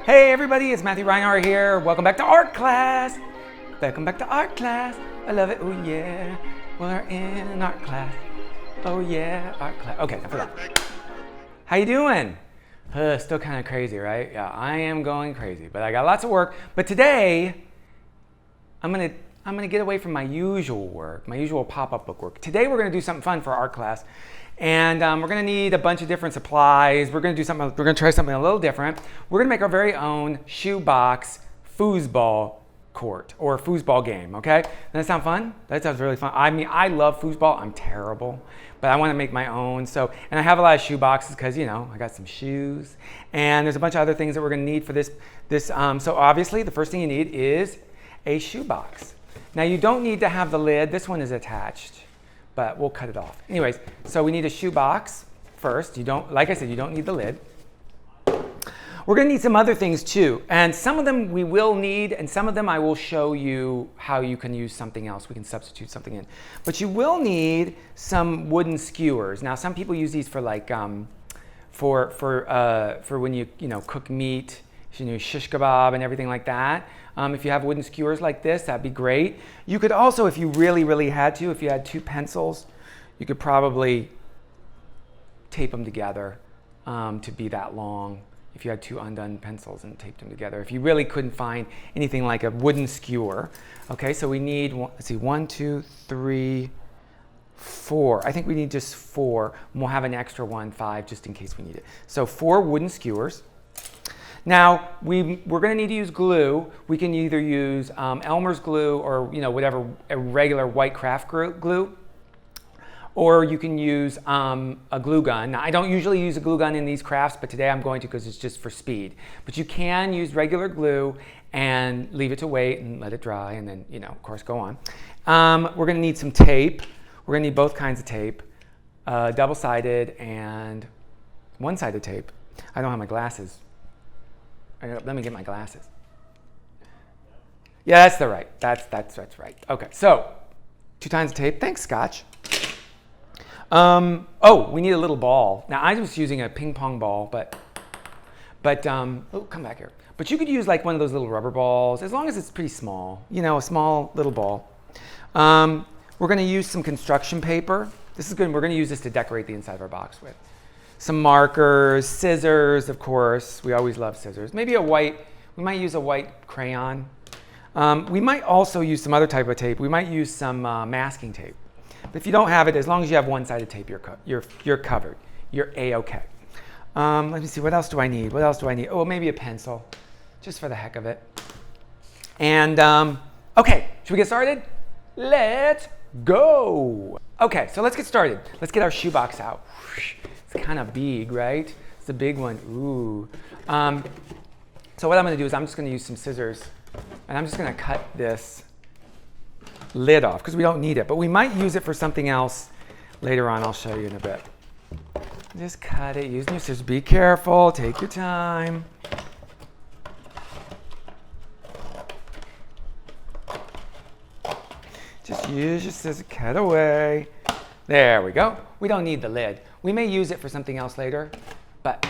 Hey everybody, it's Matthew Reinhart here. Welcome back to art class. Welcome back to art class. I love it. Oh yeah, we're in art class. Oh yeah, art class. Okay, enough of that. How you doing? Still kind of crazy, right? Yeah, I am going crazy, but I got lots of work. But today, I'm gonna get away from my usual work, my usual pop-up book work. Today we're gonna do something fun for art class. And we're gonna need a bunch of different supplies. We're gonna try something a little different. We're gonna make our very own shoebox foosball court or foosball game, okay? Does that sound fun? That sounds really fun. I mean, I love foosball. I'm terrible, but I wanna make my own. So, and I have a lot of shoe boxes because, you know, I got some shoes. And there's a bunch of other things that we're gonna need for this. So obviously, the first thing you need is a shoebox. Now, you don't need to have the lid. This one is attached, but we'll cut it off. Anyways, so we need a shoebox first. Like I said, you don't need the lid. We're gonna need some other things too. And some of them we will need, and some of them I will show you how you can use something else. We can substitute something in. But you will need some wooden skewers. Now, some people use these for like, for when you cook meat, shish kebab and everything like that. If you have wooden skewers like this, that'd be great. You could also, if you really had to, if you had two pencils, you could probably tape them together to be that long. If you had two undone pencils and taped them together. If you really couldn't find anything like a wooden skewer. Okay, so we need, let's see, 1, 2, 3, 4. I think we need just 4. And we'll have an extra one, 5, just in case we need it. So 4 wooden skewers. Now, we're going to need to use glue. We can either use Elmer's glue or whatever, a regular white craft glue, or you can use a glue gun. Now, I don't usually use a glue gun in these crafts, but today I'm going to because it's just for speed. But you can use regular glue and leave it to wait and let it dry and then, of course, go on. We're going to need some tape. We're going to need both kinds of tape, double-sided and one-sided tape. I don't have my glasses. Let me get my glasses. Yeah, that's right. That's right. Okay, so 2 kinds of tape. Thanks, Scotch. We need a little ball. Now, I was using a ping pong ball, but come back here. But you could use like one of those little rubber balls, as long as it's pretty small. A small little ball. We're going to use some construction paper. This is good. We're going to use this to decorate the inside of our box with. Some markers, scissors, of course. We always love scissors. Maybe we might use a white crayon. We might also use some other type of tape. We might use some masking tape. But if you don't have it, as long as you have one-sided tape, you're covered. You're A-okay. Let me see, what else do I need? Oh, maybe a pencil, just for the heck of it. And, okay, should we get started? Let's go. Okay, so let's get started. Let's get our shoebox out. It's kind of big, right? It's a big one. Ooh. So what I'm going to do is I'm just going to use some scissors, and I'm just going to cut this lid off because we don't need it, but we might use it for something else later on. I'll show you in a bit. Just cut it using your scissors. Be careful. Take your time. Just use your scissors. Cut away. There we go. We don't need the lid. We may use it for something else later, but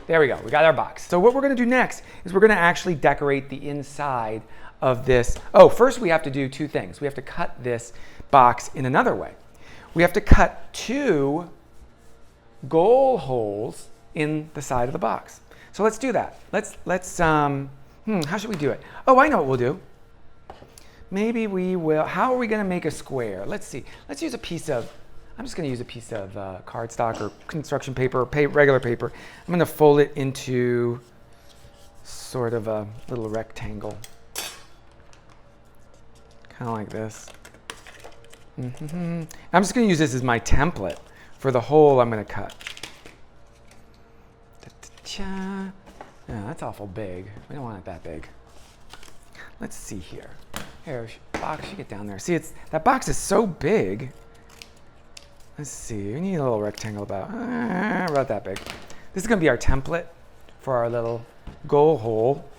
there we go. We got our box. So what we're going to do next is we're going to actually decorate the inside of this. Oh, first we have to do 2 things. We have to cut this box in another way. We have to cut 2 goal holes in the side of the box. So let's do that. How should we do it? Oh, I know what we'll do. Maybe we will. How are we going to make a square? Let's see. Let's use a piece of. I'm just going to use a piece of cardstock or construction paper or regular paper. I'm going to fold it into sort of a little rectangle. Kind of like this. I'm just going to use this as my template for the hole I'm going to cut. Yeah, that's awful big. We don't want it that big. Let's see here. Here, box, you get down there. See, that box is so big. Let's see, we need a little rectangle about that big. This is going to be our template for our little goal hole.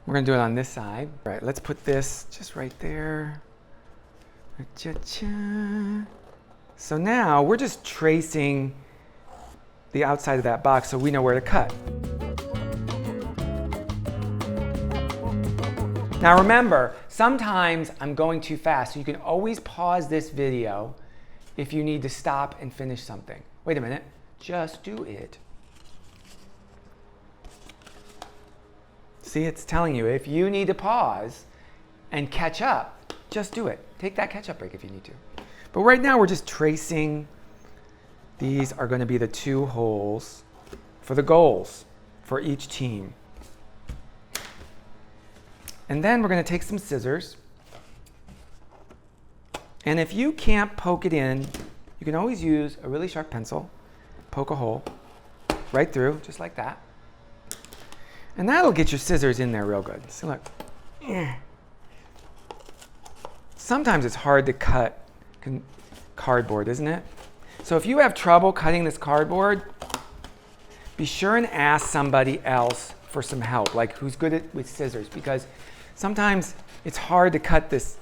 We're going to do it on this side. All right, let's put this just right there. So now we're just tracing the outside of that box so we know where to cut. Now remember, sometimes I'm going too fast, so you can always pause this video if you need to stop and finish something. Wait a minute, just do it. See, it's telling you if you need to pause and catch up, just do it. Take that catch-up break if you need to. But right now we're just tracing. These are going to be the 2 holes for the goals for each team. And then we're going to take some scissors. And if you can't poke it in, you can always use a really sharp pencil. Poke a hole right through, just like that. And that'll get your scissors in there real good. So look. Sometimes it's hard to cut cardboard, isn't it? So if you have trouble cutting this cardboard, be sure and ask somebody else for some help, like who's good with scissors, because sometimes it's hard to cut this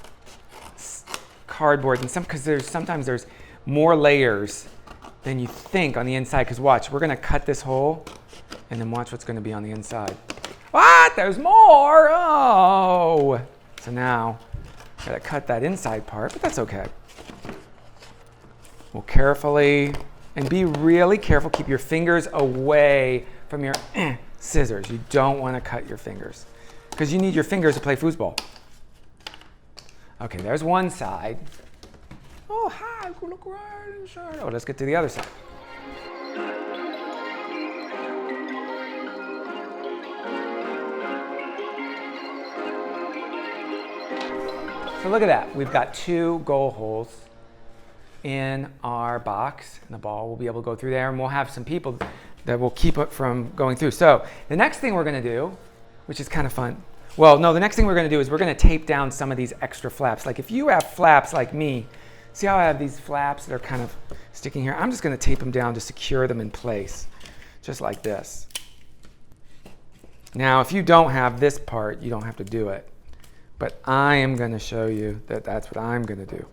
cardboard, and sometimes there's more layers than you think on the inside. Because watch, we're going to cut this hole, and then watch what's going to be on the inside. What? There's more! Oh! So now, got to cut that inside part, but that's okay. We'll carefully, and be really careful, keep your fingers away from your scissors. You don't want to cut your fingers, because you need your fingers to play foosball. Okay, there's one side. Oh, hi, look right inside. Oh, let's get to the other side. So look at that. We've got 2 goal holes in our box, and the ball will be able to go through there, and we'll have some people that will keep it from going through. So the next thing we're going to do, which is kind of fun. Well, no, the next thing we're going to do is we're going to tape down some of these extra flaps. Like if you have flaps like me, see how I have these flaps that are kind of sticking here? I'm just going to tape them down to secure them in place, just like this. Now, if you don't have this part, you don't have to do it. But I am going to show you that that's what I'm going to do.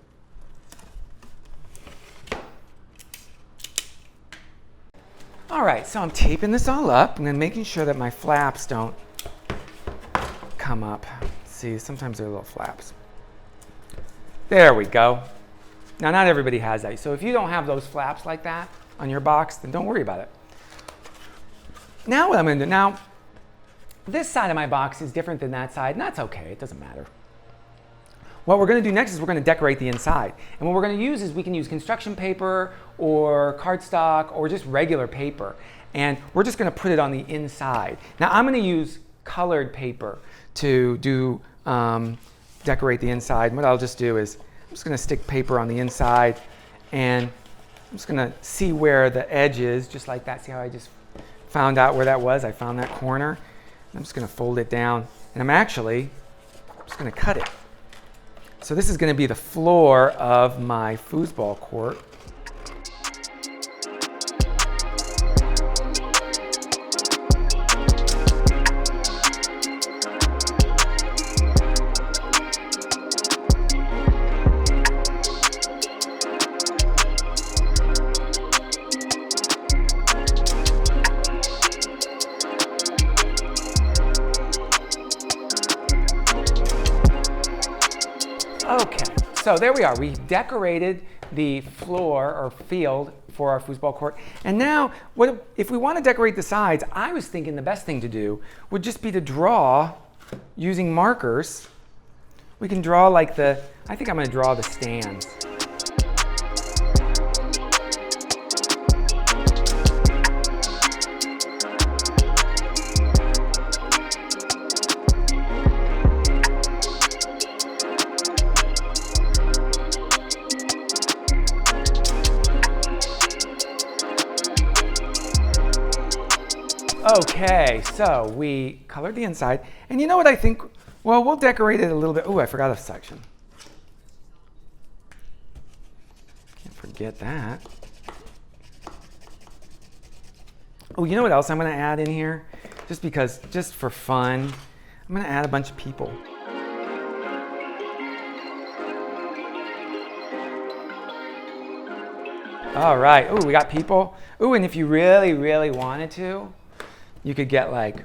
All right, so I'm taping this all up, and then making sure that my flaps don't come up. See, sometimes they're little flaps. There we go. Now, not everybody has that. So if you don't have those flaps like that on your box, then don't worry about it. Now what I'm going to do, now this side of my box is different than that side, and that's okay, it doesn't matter. What we're going to do next is we're going to decorate the inside. And what we're going to use is we can use construction paper or cardstock or just regular paper. And we're just going to put it on the inside. Now I'm going to use colored paper to do decorate the inside. And what I'll just do is I'm just going to stick paper on the inside, and I'm just going to see where the edge is, just like that. See how I just found out where that was? I found that corner. I'm just going to fold it down, and I'm just going to cut it. So this is going to be the floor of my foosball court. Okay, so there we are. We decorated the floor or field for our foosball court. And now, if we want to decorate the sides, I was thinking the best thing to do would just be to draw using markers. We can draw like I think I'm going to draw the stands. Okay, so we colored the inside, and you know what I think? Well, we'll decorate it a little bit. Oh, I forgot a section. Can't forget that. Oh, you know what else I'm going to add in here? Just for fun, I'm going to add a bunch of people. All right, oh, we got people. Oh, and if you really, really wanted to, you could get like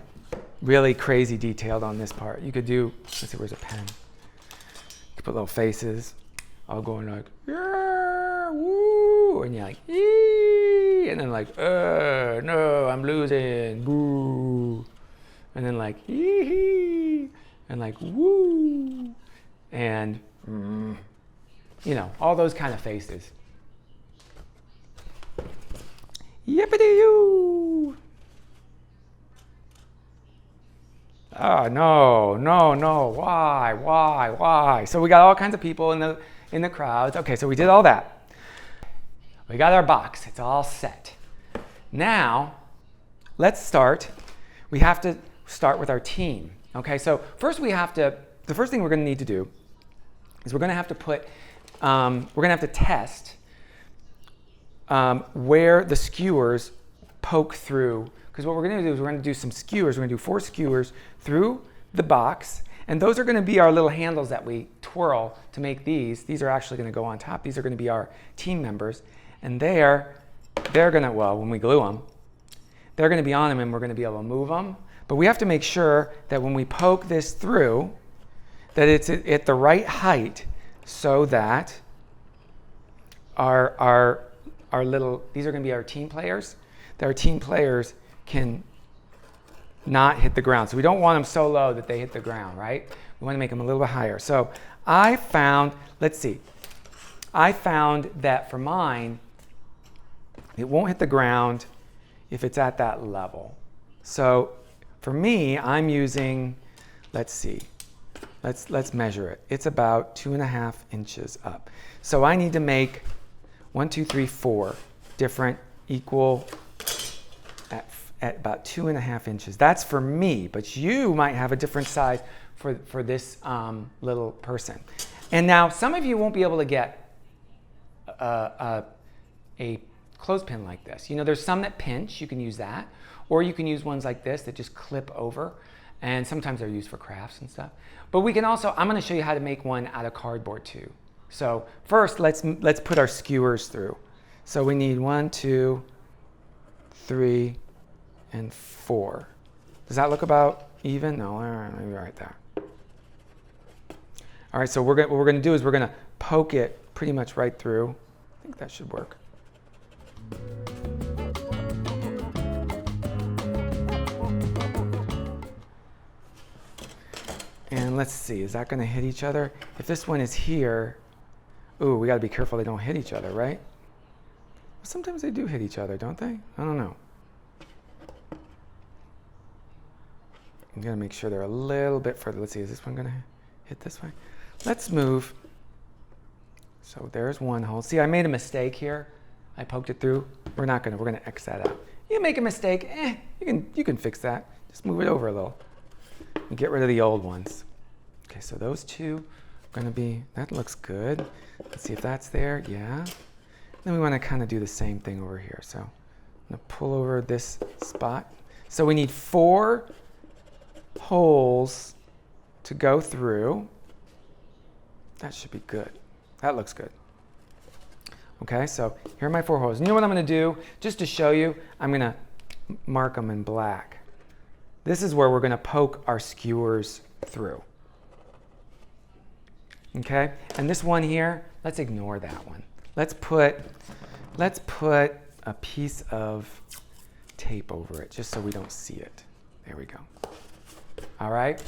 really crazy detailed on this part. You could do, let's see, where's a pen? You could put little faces, all going like, yeah, woo, and you're like, yee, and then like, no, I'm losing, boo, and then like, yee, and like, woo, and, you know, all those kind of faces. Yippity-yoo. Oh, no, why? So we got all kinds of people in the crowds. Okay, so we did all that. We got our box, it's all set. Now, let's start. We have to start with our team. Okay, so first the first thing we're gonna need to do is we're gonna have to put, we're gonna have to test where the skewers poke through. Because what we're going to do is we're going to do some skewers. We're going to do 4 skewers through the box. And those are going to be our little handles that we twirl to make these. These are actually going to go on top. These are going to be our team members. And they're going to, well, when we glue them, they're going to be on them and we're going to be able to move them. But we have to make sure that when we poke this through, that it's at the right height so that our little, these are going to be our team players, that our team players can not hit the ground. So we don't want them so low that they hit the ground, right? We want to make them a little bit higher. So I found, let's see, I found that for mine, it won't hit the ground if it's at that level. So for me, I'm using, let's see, let's measure it. It's about 2.5 inches up. So I need to make 1, 2, 3, 4 different equal at about 2.5 inches. That's for me, but you might have a different size for this little person. And now some of you won't be able to get a clothespin like this. You know, there's some that pinch, you can use that, or you can use ones like this that just clip over, and sometimes they're used for crafts and stuff. But we can also, I'm gonna show you how to make one out of cardboard too. So first, let's put our skewers through. So we need 1, 2, 3, and 4. Does that look about even? No, maybe right there. All right, so what we're going to do is we're going to poke it pretty much right through. I think that should work. And let's see, is that going to hit each other? If this one is here, ooh, we got to be careful they don't hit each other, right? Sometimes they do hit each other, don't they? I don't know. I'm going to make sure they're a little bit further. Let's see, is this one going to hit this way? Let's move. So there's one hole. See, I made a mistake here. I poked it through. We're going to X that out. You make a mistake, you can fix that. Just move it over a little and get rid of the old ones. Okay, so those two are going to be, that looks good. Let's see if that's there. Yeah. Then we want to kind of do the same thing over here. So I'm going to pull over this spot. So we need 4 holes to go through. That should be good. That looks good. Okay, so here are my 4 holes. And you know what I'm going to do? Just to show you, I'm going to mark them in black. This is where we're going to poke our skewers through. Okay, and this one here, let's ignore that one. Let's put a piece of tape over it just so we don't see it. There we go. All right,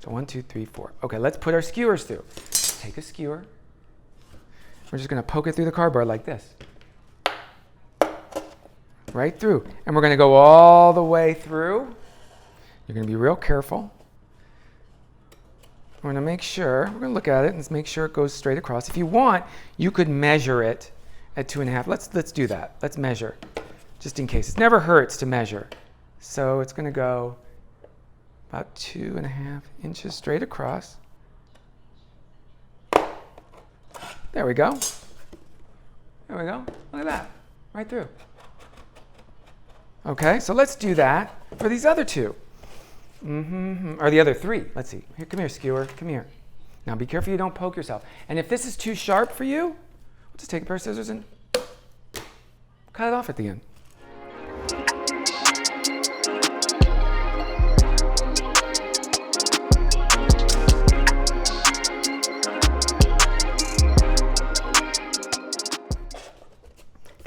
so 1, 2, 3, 4. Okay, let's put our skewers through. Take a skewer. We're just going to poke it through the cardboard like this. Right through. And we're going to go all the way through. You're going to be real careful. We're going to make sure, we're going to look at it and make sure it goes straight across. If you want, you could measure it at 2.5. Let's do that. Let's measure, just in case. It never hurts to measure. So it's going to go about 2.5 inches straight across. There we go. There we go. Look at that. Right through. Okay, so let's do that for these other 2. Or the other 3. Let's see. Here, come here, skewer. Come here. Now be careful you don't poke yourself. And if this is too sharp for you, we'll just take a pair of scissors and cut it off at the end.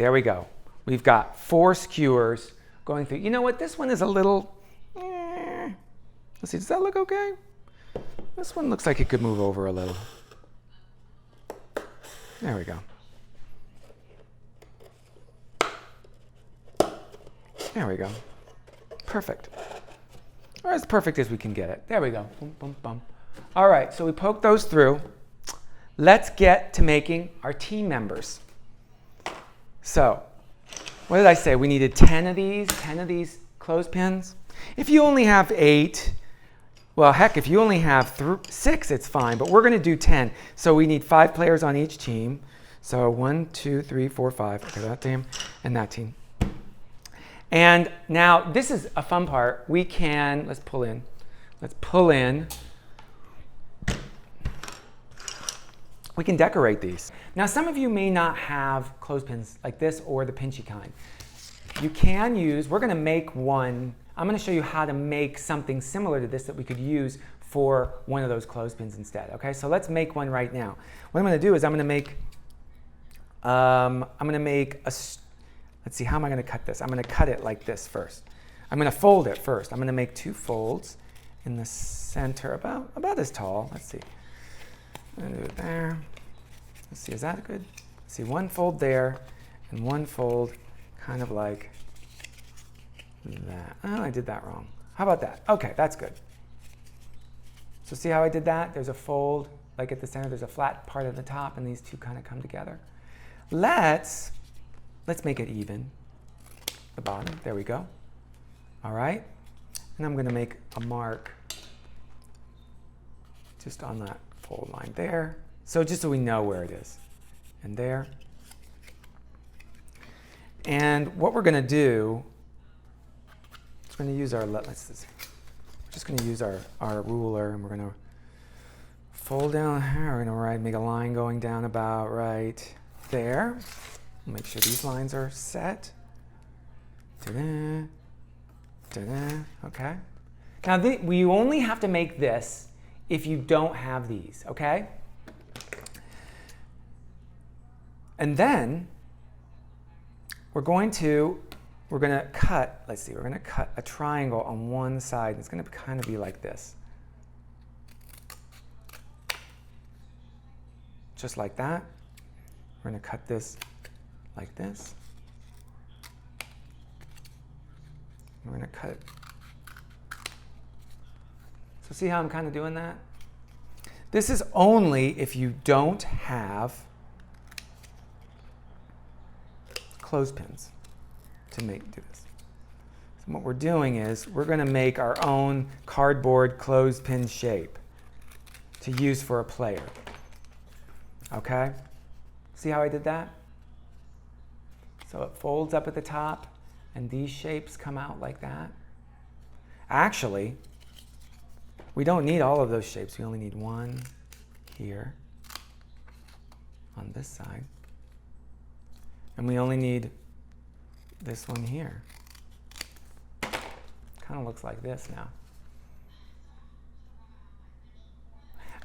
There we go. We've got 4 skewers going through. You know what? This one is a little, let's see, does that look okay? This one looks like it could move over a little. There we go. There we go. Perfect. Or as perfect as we can get it. There we go. Boom, boom, boom. All right, so we poke those through. Let's get to making our team members. So, what did I say? We needed 10 of these clothespins. If you only have 8, well, heck, if you only have 6, it's fine, but we're going to do 10. So we need 5 players on each team. So 1, 2, 3, 4, 5. Okay, that team and that team. And now this is a fun part. We can, let's pull in. We can decorate these. Now some of you may not have clothespins like this or the pinchy kind. You can use, we're gonna make one, I'm gonna show you how to make something similar to this that we could use for one of those clothespins instead, okay? So let's make one right now. What I'm gonna do is I'm gonna make a, let's see, how am I gonna cut this? I'm gonna cut it like this first. I'm gonna fold it first. I'm gonna make 2 folds in the center, about as tall. Let's see. I'm gonna do it there. Let's see, is that good? Let's see, 1 fold there and 1 fold kind of like that. Oh, I did that wrong. How about that? Okay, that's good. So see how I did that? There's a fold, like at the center, there's a flat part at the top, and these two kind of come together. Let's make it even. The bottom, there we go. All right, and I'm gonna make a mark just on that fold line there. So just so we know where it is. And there. And what we're gonna do, we're gonna use our, we're just gonna use our ruler, and we're gonna fold down here. We're gonna make a line going down about right there. Make sure these lines are set. Ta-da, ta-da, okay. Now we only have to make this if you don't have these, okay? And then we're gonna cut, let's see, we're gonna cut a triangle on one side. It's gonna kind of be like this. Just like that. We're gonna cut this like this. We're gonna cut it. So see how I'm kind of doing that? This is only if you don't have clothespins to do this. So what we're doing is we're gonna make our own cardboard clothespin shape to use for a player. Okay? See how I did that? So it folds up at the top, and these shapes come out like that. Actually, we don't need all of those shapes. We only need one here on this side. And we only need this one here. Kind of looks like this now.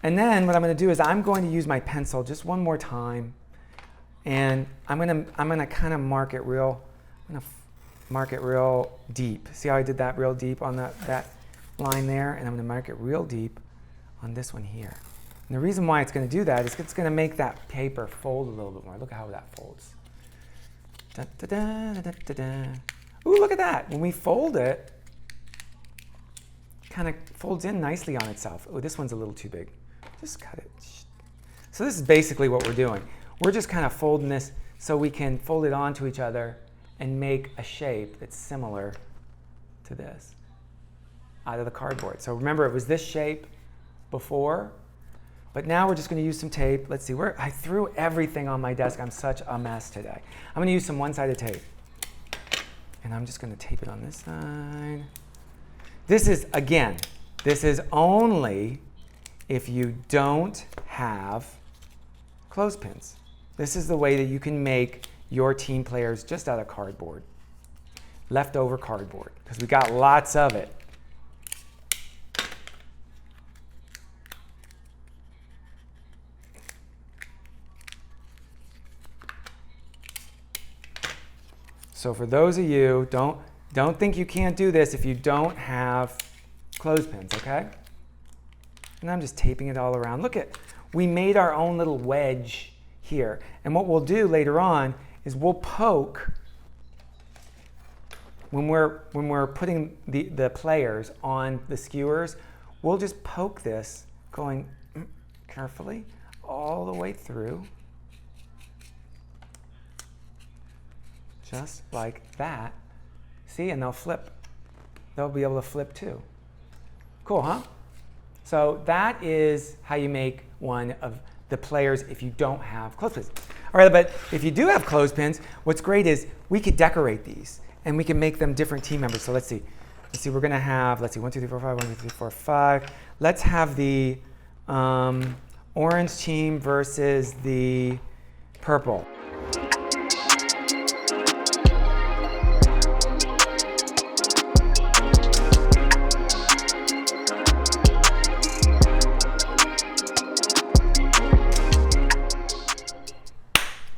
And then what I'm going to do is I'm going to use my pencil just one more time, and I'm going to kind of mark it real deep. See how I did that real deep on that line there? And I'm going to mark it real deep on this one here. And the reason why it's going to do that is it's going to make that paper fold a little bit more. Look at how that folds. Da, da, da, da, da, da. Ooh, look at that. When we fold it, it kind of folds in nicely on itself. Oh, this one's a little too big. Just cut it. So this is basically what we're doing. We're just kind of folding this so we can fold it onto each other and make a shape that's similar to this out of the cardboard. So remember, it was this shape before, but now we're just going to use some tape. Let's see, I threw everything on my desk. I'm such a mess today. I'm going to use some one-sided tape. And I'm just going to tape it on this side. This is only if you don't have clothespins. This is the way that you can make your team players just out of cardboard. Leftover cardboard, because we got lots of it. So for those of you, don't think you can't do this if you don't have clothespins, okay? And I'm just taping it all around. Look at, we made our own little wedge here. And what we'll do later on is we'll poke when we're putting the players on the skewers, we'll just poke this going carefully all the way through. Just like that. See, and they'll flip. They'll be able to flip too. Cool, huh? So that is how you make one of the players if you don't have clothespins. All right, but if you do have clothespins, what's great is we could decorate these and we can make them different team members. So let's see. We're gonna have, 1, 2, 3, 4, 5, 1, 2, 3, 4, 5. Let's have the orange team versus the purple.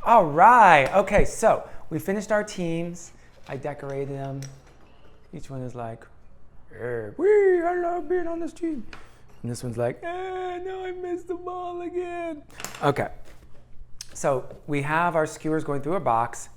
All right, okay, so we finished our teams. I decorated them. Each one is like, hey, I love being on this team. And this one's like, no, I missed the ball again. Okay, so we have our skewers going through a box.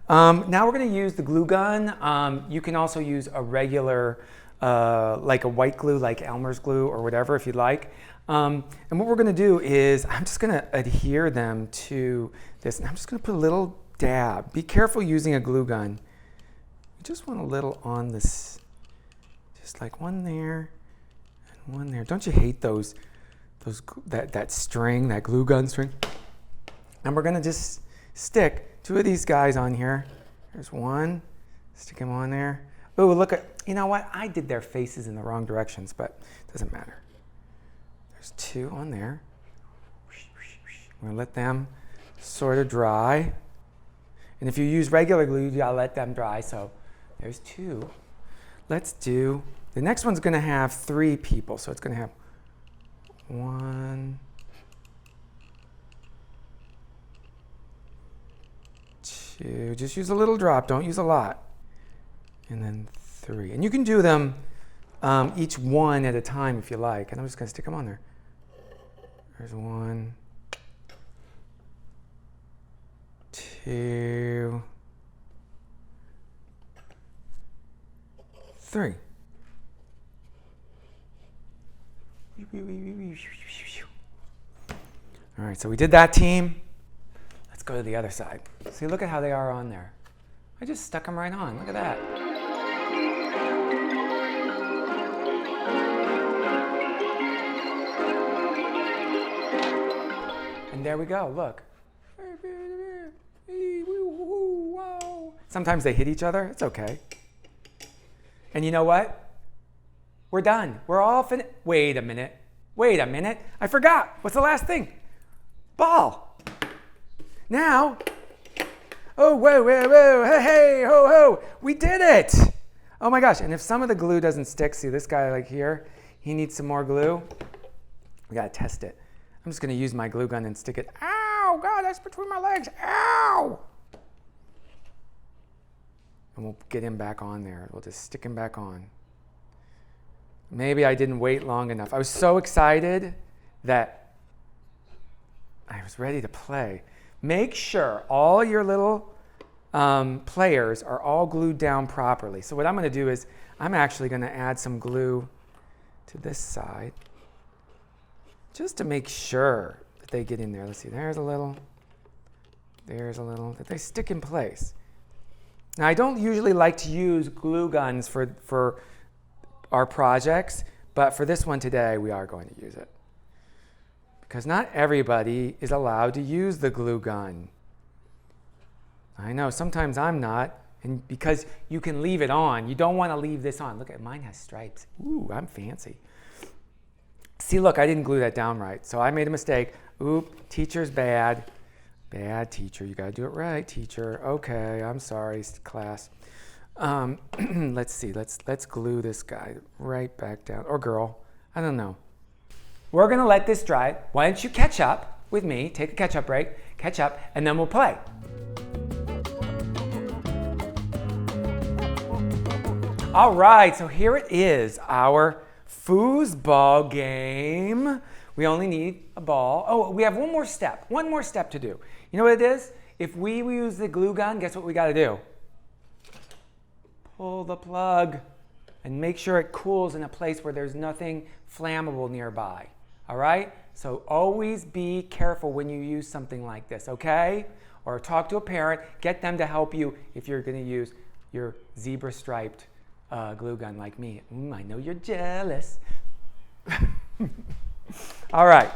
Now we're gonna use the glue gun. You can also use a regular, like a white glue, like Elmer's glue or whatever if you'd like. And what we're gonna do is, I'm just gonna adhere them to this. And I'm just gonna put a little dab. Be careful using a glue gun. You just want a little on this, just like one there and one there. Don't you hate that string, that glue gun string? And we're gonna just stick 2 of these guys on here. There's one, stick him on there. Oh, look at, you know what? I did their faces in the wrong directions, but it doesn't matter. There's 2 on there. We're gonna let them sort of dry. And if you use regular glue, you gotta let them dry. So there's 2. Let's do, the next one's gonna have 3 people. So it's gonna have 1, 2, just use a little drop, don't use a lot. And then 3. And you can do them each one at a time if you like. And I'm just gonna stick them on there. There's 1, 2, 3. All right, so we did that team. Let's go to the other side. See, look at how they are on there. I just stuck them right on. Look at that. And there we go, look. Sometimes they hit each other, it's okay. And you know what? We're done, we're all finished. Wait a minute, I forgot. What's the last thing? Ball. Now, oh, whoa, hey, ho, ho, we did it. Oh my gosh, and if some of the glue doesn't stick, see this guy like here, he needs some more glue. We gotta test it. I'm just gonna use my glue gun and stick it. Ow, God, that's between my legs, ow! And we'll get him back on there. We'll just stick him back on. Maybe I didn't wait long enough. I was so excited that I was ready to play. Make sure all your little players are all glued down properly. So what I'm gonna do is, I'm actually gonna add some glue to this side, just to make sure that they get in there. Let's see, there's a little, that they stick in place. Now I don't usually like to use glue guns for our projects, but for this one today, we are going to use it. Because not everybody is allowed to use the glue gun. I know, sometimes I'm not, and because you can leave it on. You don't want to leave this on. Look at, mine has stripes. Ooh, I'm fancy. See, look, I didn't glue that down right, so I made a mistake. Oop, teacher's bad. Bad teacher, you gotta do it right, teacher. Okay, I'm sorry, class. Let's see, let's glue this guy right back down, or girl, I don't know. We're gonna let this dry. Why don't you catch up with me, take a catch up break, catch up, and then we'll play. All right, so here it is, our foosball game. We only need a ball. Oh, we have one more step to do. You know what it is? If we use the glue gun, guess what we got to do? Pull the plug and make sure it cools in a place where there's nothing flammable nearby. All right? So always be careful when you use something like this, okay? Or talk to a parent, get them to help you if you're going to use your zebra striped glue gun like me. I know you're jealous. All right,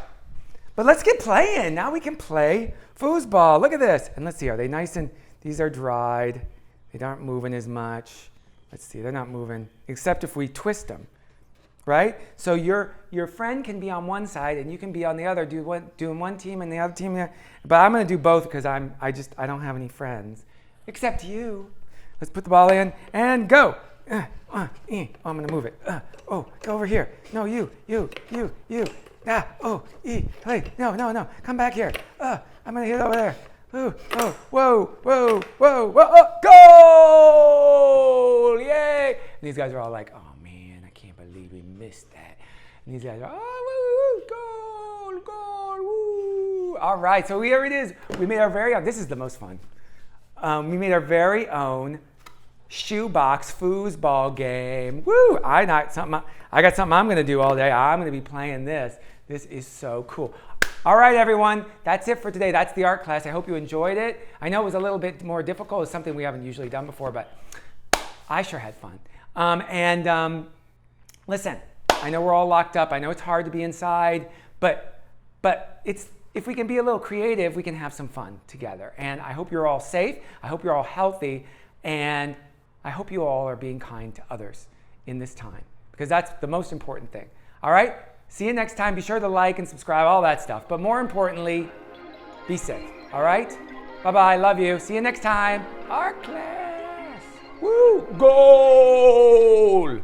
but let's get playing. Now we can play foosball. Look at this. And let's see, are they nice and, these are dried. They aren't moving as much. Let's see, they're not moving, except if we twist them, right? So your friend can be on one side and you can be on the other, doing one team and the other team. But I'm gonna do both because I don't have any friends, except you. Let's put the ball in and go. Oh, I'm gonna move it. Oh, go over here. No, you. Hey, no. Come back here. I'm gonna hit it over there. Whoa. Goal! Yay! And these guys are all like, oh man, I can't believe we missed that. And these guys are, goal, woo! All right, so here it is. We made our very own, this is the most fun. We made our very own shoebox foosball game. Woo! I got something I'm going to do all day. I'm going to be playing this. This is so cool. All right, everyone. That's it for today. That's the art class. I hope you enjoyed it. I know it was a little bit more difficult. It's something we haven't usually done before, but I sure had fun. Listen, I know we're all locked up. I know it's hard to be inside, but if we can be a little creative, we can have some fun together. And I hope you're all safe. I hope you're all healthy. And I hope you all are being kind to others in this time, because that's the most important thing. All right? See you next time. Be sure to like and subscribe, all that stuff. But more importantly, be safe. All right? Bye-bye. Love you. See you next time. Art class. Woo! Goal!